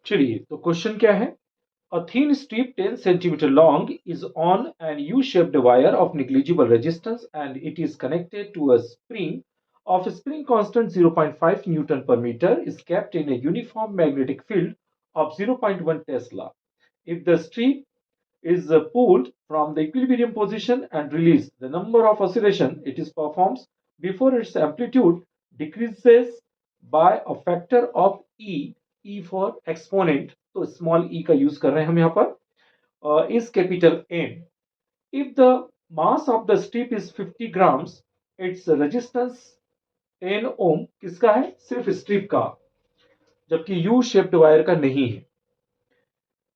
चलिए, तो क्वेश्चन क्या है? A thin strip 10 centimeter long is on an U-shaped wire of negligible resistance and it is connected to a spring of spring constant 0.5 Newton per meter is kept in a uniform magnetic field of 0.1 Tesla. If the strip is pulled from the equilibrium position and released, the number of oscillation it is performs before its amplitude decreases by a factor of E, E for exponent, तो small e का use कर रहे हैं हम यहाँ पर, is capital N. If the mass of the strip is 50 grams, its resistance N ohm किसका है? सिर्फ स्ट्रिप का, जबकि U shaped वायर का नहीं है.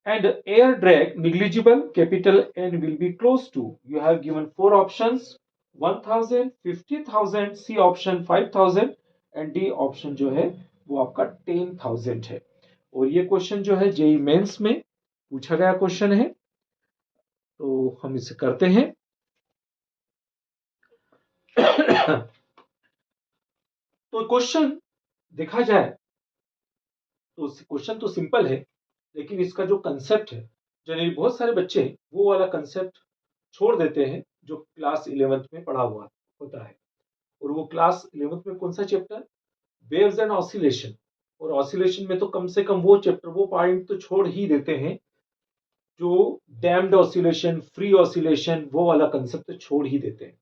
And air drag negligible, capital N will be close to. You have given four options: 1000, 50,000, C option 5000 and D option जो है वो आपका 10,000 है. और ये क्वेश्चन जो है जेई मेंस में पूछा गया क्वेश्चन है, तो हम इसे करते हैं. तो क्वेश्चन देखा जाए तो क्वेश्चन तो सिंपल है, लेकिन इसका जो कंसेप्ट है, जनरली बहुत सारे बच्चे वो वाला कंसेप्ट छोड़ देते हैं जो क्लास 11th में पढ़ा हुआ होता है. और वो क्लास 11th में कौन सा चैप्टर? Waves and oscillation. और ऑसिलेशन में तो कम से कम वो चैप्टर, वो पॉइंट तो छोड़ ही देते हैं जो डैम्ड ऑसिलेशन, फ्री ऑसिलेशन, वो वाला कंसेप्ट तो छोड़ ही देते हैं.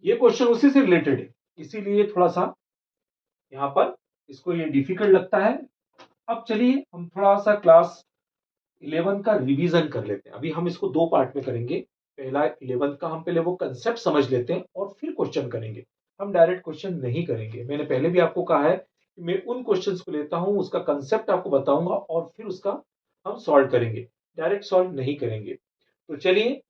ये क्वेश्चन उसी से रिलेटेड है, इसीलिए थोड़ा सा यहाँ पर इसको ये डिफिकल्ट लगता है. अब चलिए हम थोड़ा सा क्लास 11 का रिवीजन कर लेते हैं. अभी हम इसको दो पार्ट में करेंगे. पहला 11 का हम पहले वो कंसेप्ट समझ लेते हैं और फिर क्वेश्चन करेंगे. हम डायरेक्ट क्वेश्चन नहीं करेंगे. मैंने पहले भी आपको कहा है कि मैं उन क्वेश्चंस को लेता हूं, उसका कंसेप्ट आपको बताऊंगा और फिर उसका हम सॉल्व करेंगे. डायरेक्ट सॉल्व नहीं करेंगे. तो चलिए,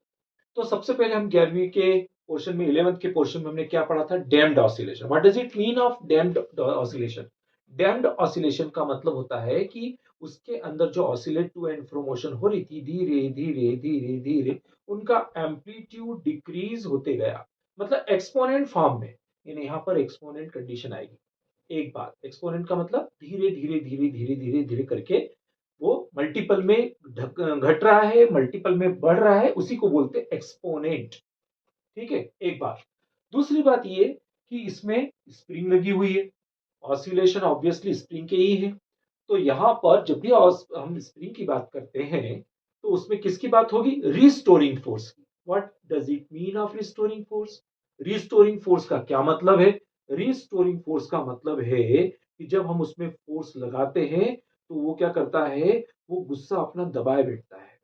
तो सबसे पहले हम 11वीं के पोर्शन में, 11th के पोर्शन में हमने क्या पढ़ा था? Damped oscillation. What does it mean of damped oscillation? Damped oscillation का मतलब होता है कि उसके अंदर जो oscillate to and fro motion हो रही थी, धीरे धीरे धीरे धीरे उनका एम्पलीट्यूड डिक्रीज होते गया, मतलब एक्सपोनेंट फॉर्म में. यानी यहाँ पर एक्सपोनेंट कंडीशन आएगी. एक बात, एक्सपोनेंट का मतलब धीरे धीरे धीरे धीरे धीरे धीरे करके वो मल्टीपल में घट रहा है, मल्टीपल में बढ़ रहा है, उसी को बोलते हैं एक्सपोनेंट. ठीक है, एक बात. दूसरी बात ये कि इसमें स्प्रिंग लगी हुई है. ऑसिलेशन ऑब्वियसली स्प्रिंग के ही है. तो यहां पर जब भी हम स्प्रिंग की बात करते हैं तो उसमें किसकी बात होगी? रिस्टोरिंग फोर्स की. What does it mean of restoring force? Restoring force का क्या मतलब है? रिस्टोरिंग फोर्स का मतलब है कि जब हम उसमें फोर्स लगाते हैं तो वो क्या करता है? वो गुस्सा अपना दबाए बैठता है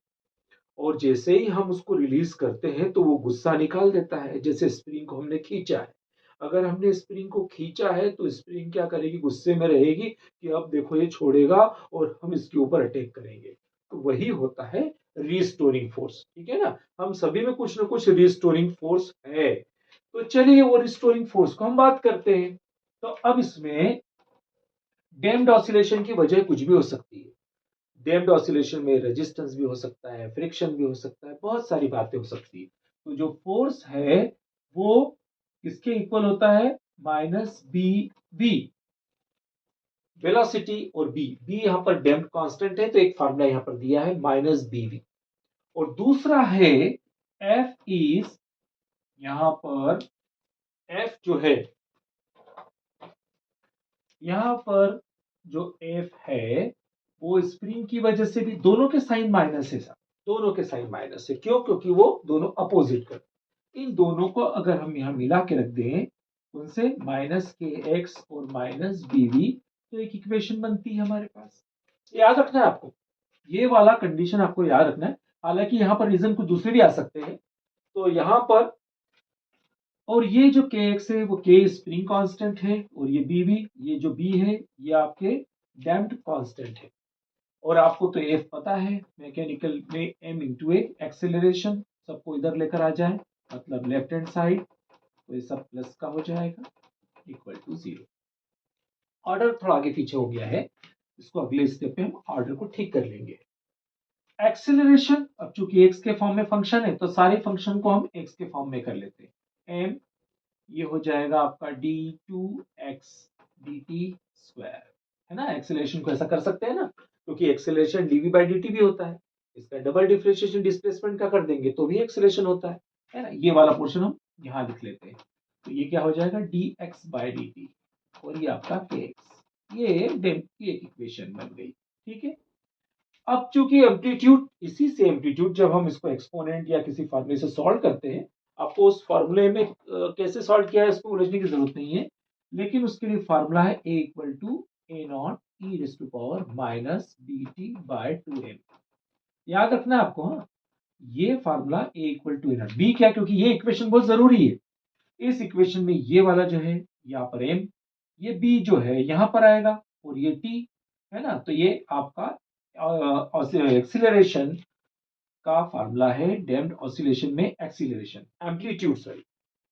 और जैसे ही हम उसको रिलीज करते हैं तो वो गुस्सा निकाल देता है. जैसे स्प्रिंग को हमने खींचा है, अगर हमने स्प्रिंग को खींचा है तो स्प्रिंग क्या करेगी? गुस्से में रहेगी कि अब देखो ये छोड़ेगा और हम इसके ऊपर अटैक करेंगे. तो वही होता है रिस्टोरिंग फोर्स. ठीक है ना? हम सभी में कुछ ना कुछ रिस्टोरिंग फोर्स है. तो चलिए वो रिस्टोरिंग फोर्स को हम बात करते हैं. तो अब इसमें डैम्प्ड ऑसिलेशन की वजह कुछ भी हो सकती है. डैम्प्ड ऑसिलेशन में रेजिस्टेंस भी हो सकता है, फ्रिक्शन भी हो सकता है, बहुत सारी बातें हो सकती है. तो जो फोर्स है वो किसके इक्वल होता है? Minus B V. वेलोसिटी और बी, बी यहां पर डैम्प्ड कांस्टेंट है तो एक फार्मूला यहां पर दिया है माइनस बी वी. और दूसरा है एफ इज, यहां पर एफ जो है, यहां पर जो एफ है वो स्प्रिंग की वजह से भी, दोनों के साइन माइनस है सर, दोनों के साइन माइनस है. क्यों? क्योंकि वो दोनों अपोजिट कर. इन दोनों को अगर हम यहां मिला के रख दें, उनसे माइनस के एक्स और माइनस बीवी, तो एक इक्वेशन बनती है हमारे पास. याद रखना है आपको, ये वाला कंडीशन आपको याद रखना है. हालांकि यहां पर रीजन कुछ दूसरे भी आ सकते हैं. तो यहां पर, और ये जो के एक्स है वो के स्प्रिंग कांस्टेंट है और ये बी भी, ये जो बी है ये आपके डैम्प्ड कांस्टेंट है. और आपको तो एफ पता है, मैकेनिकल में एम इंटू ए एक्सेलरेशन. सबको इधर लेकर आ जाए, मतलब लेफ्ट हैंड साइड, तो ये सब प्लस का हो जाएगा इक्वल टू 0. ऑर्डर थोड़ा आगे पीछे हो गया है, इसको अगले स्टेप पे हम ऑर्डर को ठीक कर लेंगे. एक्सेलरेशन, अब चूंकि एक्स के फॉर्म में फंक्शन है तो सारे फंक्शन को हम एक्स के फॉर्म में कर लेते हैं. एम, ये हो जाएगा आपका D two X D T square, है ना? एक्सेलरेशन को ऐसा कर सकते हैं ना. क्योंकि एक्सेलरेशन dv बाई dt भी होता है, इसका डबल डिफरेंशिएशन डिस्प्लेसमेंट का कर देंगे तो भी एक्सेलरेशन होता है ना। ये वाला पोर्शन हम यहाँ लिख लेते हैं, तो ये क्या हो जाएगा dx बाई dt और ये आपका kx, ये डेम की एक इक्वेशन बन गई, ठीक है। अब चूंकि एम्पलीट्यूड, इसी से एम्पलीट्यूड जब हम इसको एक्सपोनेंट या किसी फॉर्मूले से सॉल्व करते हैं, आपको उस फॉर्मूले में कैसे सॉल्व किया है इसको उलझने की जरूरत नहीं है, लेकिन उसके लिए फॉर्मूला है a equal to A not E raise to power minus B T by 2m। याद रखना आपको, हाँ, ये formula a equal to A not, B क्या, क्योंकि ये इक्वेशन बहुत जरूरी है। इस इक्वेशन में ये वाला जो है यहाँ पर m, ये b जो है यहाँ पर आएगा और ये t है ना। तो ये आपका एक्सीलरेशन का फार्मूला है, डैम्प्ड ऑसिलेशन में एक्सीलरेशन, एम्पलीट्यूड सॉरी,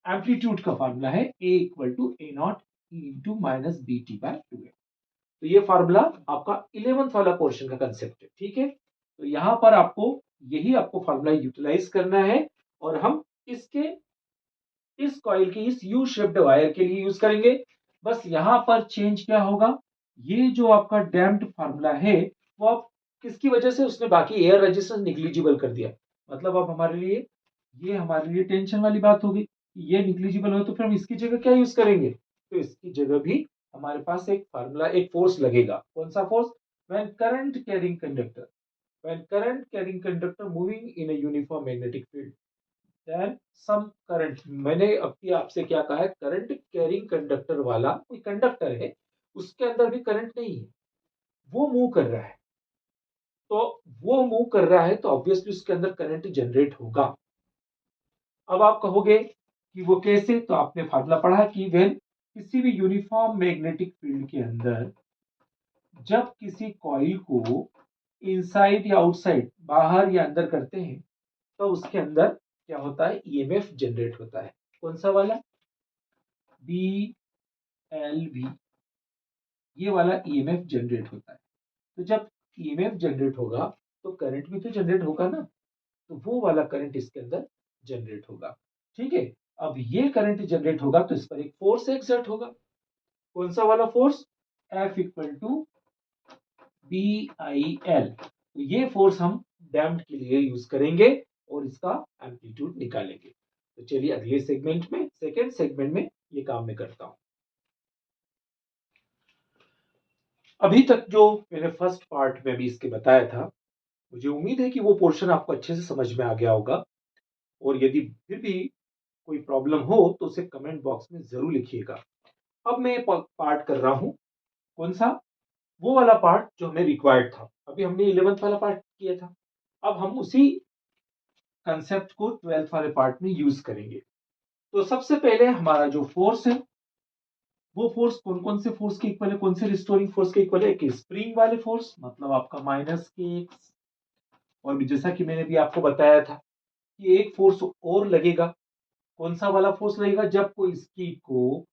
एम्पलीट्यूड का फार्मूला है a equal to A not E into minus B T by 2m। तो ये फार्मूला आपका 11th वाला पोर्शन का कंसेप्ट है, ठीक है। तो यहां पर आपको यही आपको फार्मूला यूटिलाइज करना है और हम इसके इस कॉइल के इस यू शेप्ड वायर के लिए यूज करेंगे। बस यहां पर चेंज क्या होगा, ये जो आपका डैम्प्ड फार्मूला है वो आप किसकी वजह से उसने बाकी एयर रेजिस्टेंस निग्लिजिबल कर दिया, मतलब अब हमारे लिए ये हमारे लिए टेंशन वाली बात होगी, ये निग्लिजिबल हो तो फिर हम इसकी जगह क्या यूज करेंगे, तो इसकी जगह भी हमारे पास एक फार्मूला, एक फोर्स लगेगा। कौन सा force, when current carrying conductor, when current carrying conductor moving in a uniform magnetic field then some current. मैंने अभी आपसे क्या कहा है, करंट कैरिंग कंडक्टर वाला कोई कंडक्टर है, उसके अंदर भी करंट नहीं है, वो मूव कर रहा है, तो वो मूव कर रहा है तो ऑब्वियसली उसके अंदर करंट जनरेट होगा। अब आप कहोगे कि वो कैसे, तो आपने फार्मूला पढ़ा कि वेन किसी भी यूनिफॉर्म मैग्नेटिक फील्ड के अंदर जब किसी कॉइल को इनसाइड या आउटसाइड, बाहर या अंदर करते हैं, तो उसके अंदर क्या होता है, ईएमएफ जनरेट होता है। कौन सा वाला, बी एल वी, ये वाला ईएमएफ जनरेट होता है। तो जब ईएमएफ जनरेट होगा तो करंट भी तो जनरेट होगा ना, तो वो वाला करंट इसके अंदर जनरेट होगा, ठीक है। अब ये करंट जनरेट होगा तो इस पर एक फोर्स एक्सर्ट होगा। कौन सा वाला force, F equal to B I L. तो ये फोर्स हम डैम्प्ड के लिए यूज करेंगे और इसका एम्पलीट्यूड निकालेंगे। तो चलिए अगले सेगमेंट में, सेकेंड सेगमेंट में ये काम मैं करता हूं। अभी तक जो मैंने फर्स्ट पार्ट में भी इसके बताया था, मुझे उम्मीद है कि वो पोर्शन आपको अच्छे से समझ में आ गया होगा, और यदि फिर भी कोई प्रॉब्लम हो तो उसे कमेंट बॉक्स में जरूर लिखिएगा। अब मैं पार्ट कर रहा हूं, कौन सा, वो वाला पार्ट जो हमें रिक्वायर्ड था। अभी हमने 11th वाला पार्ट किया था, अब हम उसी कंसेप्ट को 12th वाले पार्ट में यूज करेंगे। तो सबसे पहले हमारा जो फोर्स है, वो फोर्स कौन कौन से फोर्स के इक्वल है, कौन से रिस्टोरिंग फोर्स के इक्वल है, एक स्प्रिंग वाले फोर्स, मतलब आपका माइनस के एक्स, और भी जैसा कि मैंने भी आपको बताया था कि एक फोर्स और लगेगा। कौन सा वाला फोर्स लगेगा, जब कोई स्कीड को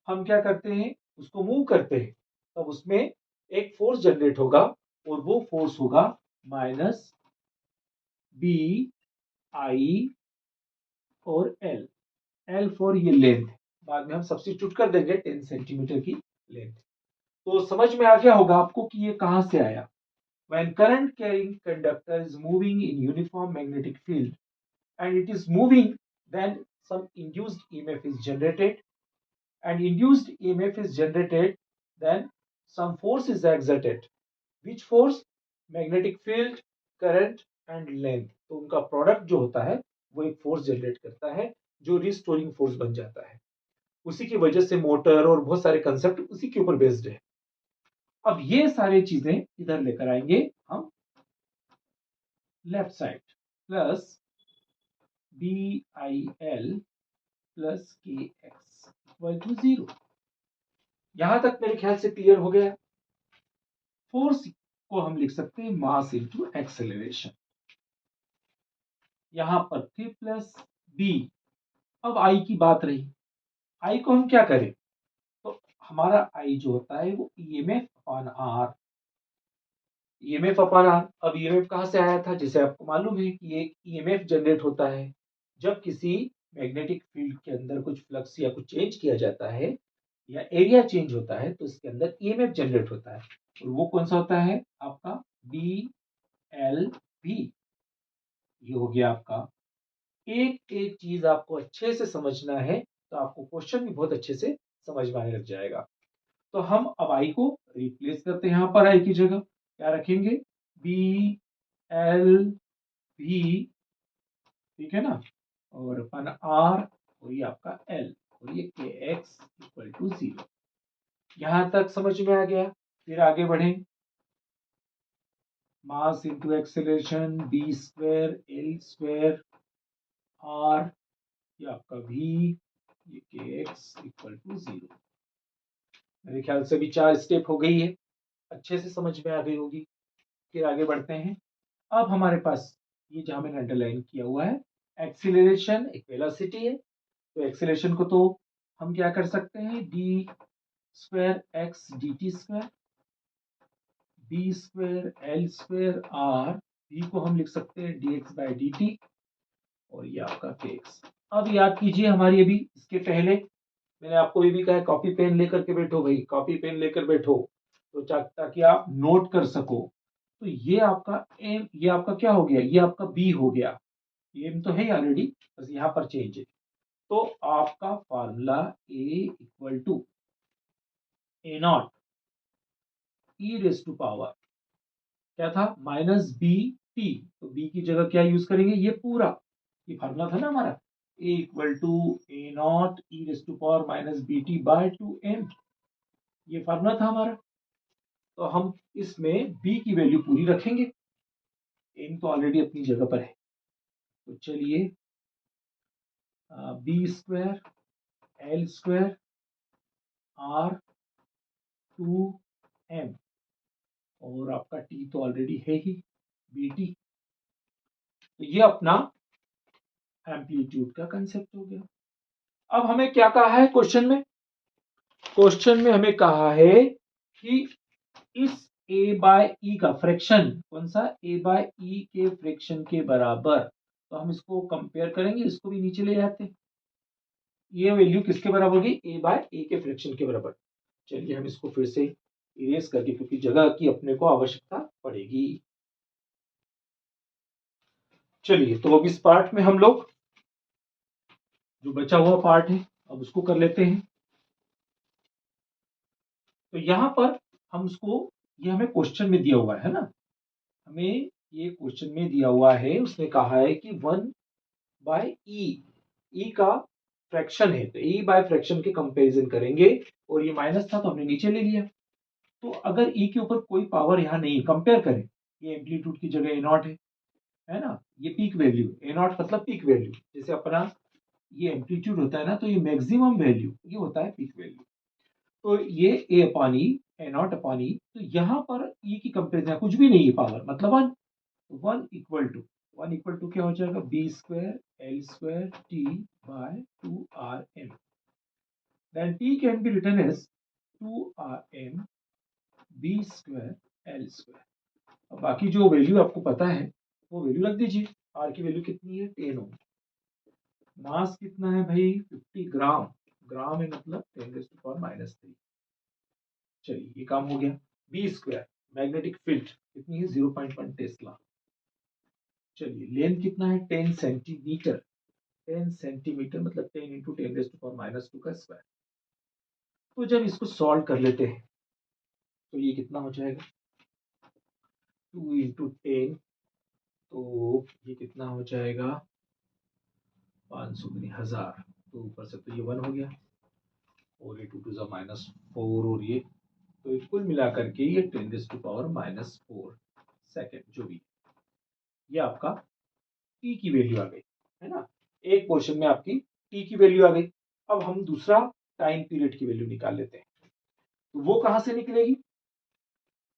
हम क्या करते हैं, उसको मूव करते हैं, तब उसमें एक फोर्स जनरेट होगा और वो फोर्स होगा माइनस बी आई और एल, एल फॉर ये लेंथ, बाद में हम सब्स्टिट्यूट कर देंगे 10 सेंटीमीटर की लेंथ। तो समझ में आ गया होगा आपको कि ये कहां से आया। When current carrying conductor is moving in uniform magnetic field and it is moving, then some induced EMF is generated, and induced EMF is generated, then some force is exerted. Which force, magnetic field, current and length। तो उनका product जो होता है वो एक force generate करता है जो रिस्टोरिंग फोर्स बन जाता है। उसी की वजह से मोटर और बहुत सारे कंसेप्ट उसी के ऊपर बेस्ड है। अब ये सारी चीजें इधर लेकर आएंगे हम, left side, plus B I L plus K X equal to 0। यहां तक मेरे ख्याल से क्लियर हो गया। फोर्स को हम लिख सकते हैं मास इंटू एक्सेलरेशन, यहां पर 3 प्लस बी। अब आई की बात रही, आई को हम क्या करें, तो हमारा आई जो होता है वो EMF upon R, EMF upon R. अब ईएमएफ कहां से आया था, जैसे आपको मालूम है कि एक ईएमएफ जनरेट होता है जब किसी मैग्नेटिक फील्ड के अंदर कुछ फ्लक्स या कुछ चेंज किया जाता है या एरिया चेंज होता है, तो इसके अंदर ईएमएफ जनरेट होता है। और वो कौन सा होता है आपका BLV। ये हो गया आपका। एक एक चीज आपको अच्छे से समझना है तो आपको क्वेश्चन भी बहुत अच्छे से समझ में आने लग जाएगा। तो हम अब आई को रिप्लेस करते हैं, यहां पर आई की जगह क्या रखेंगे BLV, ठीक है ना, और अपन R और ये आपका L और ये KX इक्वल टू 0। यहां तक समझ में आ गया। फिर आगे बढ़े, mass into acceleration B square L square R, ये आपका V, ये KX इक्वल टू 0। मेरे ख्याल से भी 4 स्टेप हो गई है, अच्छे से समझ में आ गई होगी। फिर आगे बढ़ते हैं। अब हमारे पास ये जहां मैंने अंडरलाइन किया हुआ है, एक्सीलरेशन एक वेलोसिटी है, तो एक्सीलरेशन को तो हम क्या कर सकते हैं D square X D T square, B square L square R, B को हम लिख सकते हैं D X by D T, और ये आपका के एक्स। अब याद कीजिए हमारी अभी इसके पहले मैंने आपको ये भी कहा कॉपी पेन लेकर के बैठो भाई, कॉपी पेन लेकर बैठो तो ताकि आप नोट कर सको। तो ये आपका एम, ये आपका क्या हो गया, ये आपका बी हो गया। एम तो है ही ऑलरेडी, बस यहाँ पर चेंज है। तो आपका formula A equal to A not E raise to power क्या था माइनस बी टी, तो बी की जगह क्या यूज करेंगे, ये पूरा ये फार्मूला था ना हमारा, A equal to A not E raise to power minus B T by 2m, ये फार्मूला था हमारा। तो हम इसमें बी की वैल्यू पूरी रखेंगे, एम तो ऑलरेडी अपनी जगह पर है। तो चलिए B square L square R 2m, और आपका टी तो ऑलरेडी है ही बी टी। तो ये अपना एम्पलीट्यूड का कंसेप्ट हो गया। अब हमें क्या कहा है क्वेश्चन में, क्वेश्चन में हमें कहा है कि इस a बाय ई का फ्रैक्शन कौन सा, a बाय ई के फ्रैक्शन के बराबर, तो हम इसको कंपेयर करेंगे, इसको भी नीचे ले जाते हैं। ये वैल्यू किसके बराबर होगी, a बाय ए के फ्रैक्शन के बराबर। चलिए हम इसको फिर से इरेज करके, क्योंकि जगह की अपने को आवश्यकता पड़ेगी। चलिए तो अब इस पार्ट में हम लोग जो बचा हुआ पार्ट है अब उसको कर लेते हैं। तो यहां पर हम उसको, ये हमें क्वेश्चन में दिया हुआ है ना, हमें ये क्वेश्चन में दिया हुआ है, उसने कहा है कि 1 बाय ई का फ्रैक्शन है, तो ई बाय फ्रैक्शन के कंपैरिजन करेंगे, और ये माइनस था तो हमने नीचे ले लिया। तो अगर ई के ऊपर कोई पावर यहाँ नहीं, कंपेयर करें, ये एम्पलीट्यूड की जगह ए नॉट है ना, ये पीक वैल्यू ए नॉट मतलब पीक वैल्यू, जैसे अपना ये एम्पलीट्यूड होता है ना, तो ये मैक्सिमम वैल्यू ये होता है पीक वैल्यू। तो ये A upon E, A naught upon E, तो यहाँ पर ई की कंपेरिजन कुछ भी नहीं है पावर, मतलब 1, 1 इक्वल टू क्या हो जाएगा B square L square T by 2rm, then T can be written as 2rm B square L square. अब बाकी जो वैल्यू आपको पता है वो वैल्यू रख दीजिए। आर की वैल्यू कितनी है 10 ओम, मास कितना है भाई 50 ग्राम, ग्राम है मतलब 10⁻³ चलिए ये काम हो गया। बी स्क्वायर मैग्नेटिक फील्ड कितनी है 0.1 टेस्ला। चलिए लेंथ कितना है 10 सेंटीमीटर, 10 सेंटीमीटर मतलब 10 इंटू 10⁻² का स्क्वायर। तो जब इसको सॉल्व कर लेते हैं तो ये कितना हो जाएगा 2 इंटू 10, तो ये कितना हो जाएगा 500 1000, तो ऊपर से तो ये 1 हो गया, और ये 2 टू -4, और ये तो कुल मिलाकर के ये 10⁻⁻4 सेकेंड जो भी, ये आपका टी की वैल्यू आ गई है ना, एक पोर्शन में आपकी टी की वैल्यू आ गई। अब हम दूसरा टाइम पीरियड की वैल्यू निकाल लेते हैं, तो वो कहां से निकलेगी,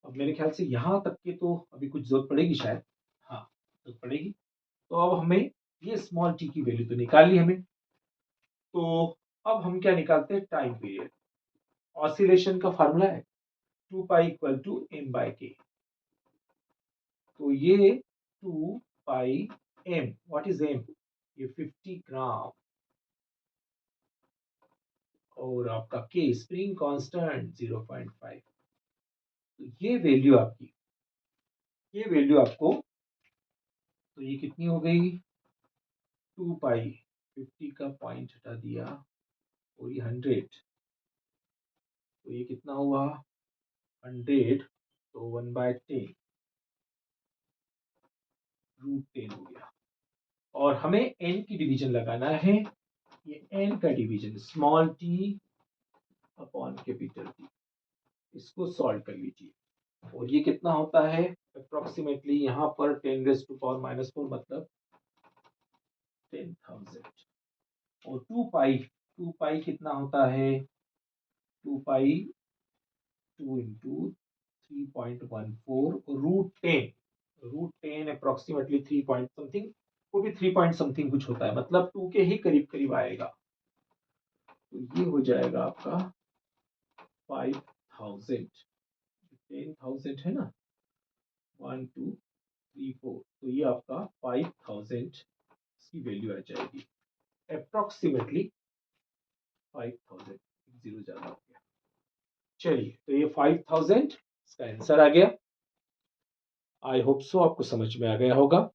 अब मेरे ख्याल से यहां तक के तो अभी कुछ जरूरत पड़ेगी शायद, हाँ जरूरत पड़ेगी। तो अब हमें ये स्मॉल टी की वैल्यू तो निकाल ली हमें, तो अब हम क्या निकालते हैं टाइम पीरियड। ऑसिलेशन का फार्मूला है 2 pi equal to M by K, तो ये 2 pi M, what is M, ये 50 ग्राम, और आपका के स्प्रिंग कांस्टेंट 0.5, तो ये वैल्यू आपकी, ये वैल्यू आपको, तो ये कितनी हो गई 2 पाई, 50 का पॉइंट हटा दिया और ये 100, तो ये कितना हुआ 100, तो 1/10 √10 हो गया। और हमें n की डिवीजन लगाना है, ये n का division small t upon capital T, इसको सॉल्व कर लीजिए और ये कितना होता है अप्रोक्सीमेटली, यहाँ पर 10⁻⁻⁴ मतलब 10,000, और 2 पाई कितना होता है 2 पाई 2 इंटू 3.14 √10 अप्रोक्सीमेटली 3 पॉइंट समथिंग, वो भी 3 पॉइंट समथिंग कुछ होता है, मतलब 2 के ही करीब करीब आएगा। तो ये हो जाएगा आपका 5,000, 10,000 है ना, 1 2 3 4, तो ये आपका 5,000 की वैल्यू आ जाएगी, अप्रोक्सीमेटली 5,000, जीरो ज्यादा हो गया। चलिए, तो ये 5,000 इसका आंसर आ गया। आई होप सो आपको समझ में आ गया होगा।